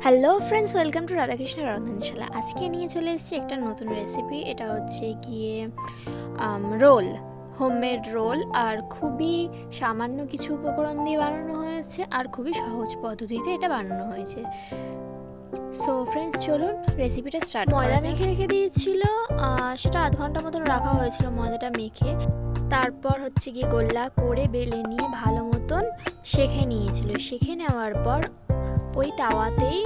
Hello friends, welcome to Radhakrishna রন্ধনশালা। আজকে নিয়ে চলে এসেছি একটা নতুন রেসিপি। এটা হচ্ছে গিয়ে রোল, হোমমেড রোল। আর খুবই সামান্য কিছু উপকরণ দিয়ে বানানো হয়েছে আর খুবই সহজ পদ্ধতিতে এটা বানানো হয়েছে। সো ফ্রেন্ডস, চলুন রেসিপিটা স্টার্ট। ময়দা মেখে রেখে দিয়েছিল, সেটা আধ ঘন্টা মতন রাখা হয়েছিল ময়দাটা মেখে। তারপর হচ্ছে গিয়ে গোল্লা করে বেলে নিয়ে ভালো মতন সেঁকে নিয়েছিল। সেঁকে নেওয়ার পর ওই তাওয়াতেই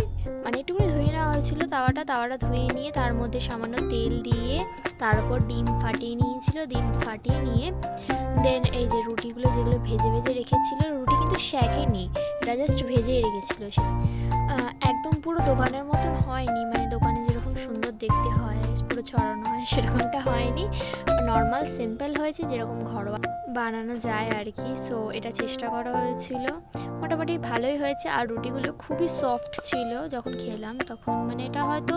একটুখানি ধুয়ে নেওয়া হয়েছিল তাওয়াটা ধুয়ে নিয়ে তার মধ্যে সামান্য তেল দিয়ে তার উপর ডিম ফাটিয়ে নিয়েছিল। ডিম ফাটিয়ে নিয়ে দেন এই যে রুটিগুলো যেগুলো ভেজে ভেজে রেখেছিল, রুটি কিন্তু সেঁকেনি, এটা জাস্ট ভেজেই রেখেছিল সে। একদম পুরো দোকানের মতন হয়নি, দোকানে যেরকম সুন্দর দেখতে হয় পুরো ছড়ানো হয় সেরকমটা হয়নি, নর্মাল সিম্পল হয়েছে যেরকম ঘরোয়া বানানো যায় আর কি। সো এটা চেষ্টা করা হয়েছিল, মোটামুটি ভালোই হয়েছে। আর রুটিগুলো খুবই সফট ছিল যখন খেলাম তখন, এটা হয়তো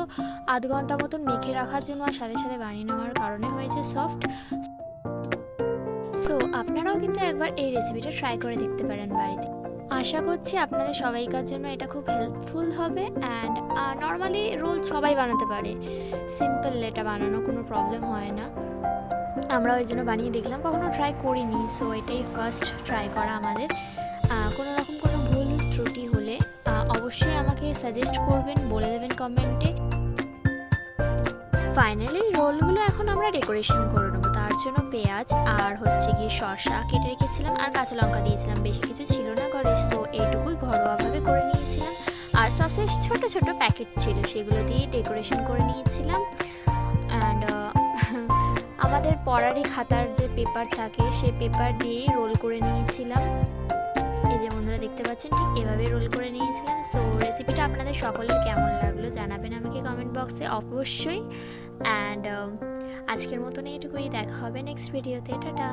আধ ঘন্টা মতন মেখে রাখার জন্য আর সাথে সাথে বানিয়ে নেওয়ার কারণে হয়েছে সফট। সো আপনারাও কিন্তু একবার এই রেসিপিটা ট্রাই করে দেখতে পারেন বাড়িতে। আশা করছি আপনাদের সবাইকার জন্য এটা খুব হেল্পফুল হবে। অ্যান্ড নর্মালি রোল সবাই বানাতে পারে, সিম্পল এটা বানানো কোনো প্রবলেম হয় না। আমরা ওই জন্য বানিয়ে দেখলাম, কখনো ট্রাই করিনি, সো এটাই ফার্স্ট ট্রাই করা আমাদের। কোনো রকম কোনো ভুল ত্রুটি হলে অবশ্যই আমাকে সাজেস্ট করবেন, বলে দেবেন কমেন্টে। ফাইনালি রোলগুলো এখন আমরা ডেকোরেশন করে নেবো। তার জন্য পেঁয়াজ আর হচ্ছে গিয়ে শসা কেটে রেখেছিলাম আর কাঁচা লঙ্কা দিয়েছিলাম, বেশি কিছু ছিল না ঘরে, সো এইটুকুই ঘরোয়াভাবে করে নিয়েছিলাম। আর সসের ছোট ছোট প্যাকেট ছিল, সেগুলো দিয়ে ডেকোরেশন করে নিয়েছিলাম। অ্যান্ড আমাদের পড়ারই খাতার যে পেপার থাকে সেই পেপার দিয়েই রোল করে নিয়েছিলাম। এই যে বন্ধুরা দেখতে পাচ্ছেন, ঠিক এভাবে রোল করে নিয়েছিলাম। সো রেসিপিটা আপনাদের সকলের কেমন লাগলো জানাবেন আমাকে কমেন্ট বক্সে অবশ্যই। অ্যান্ড আজকের মতন এইটুকুই, দেখা হবে নেক্সট ভিডিওতে। টাটা।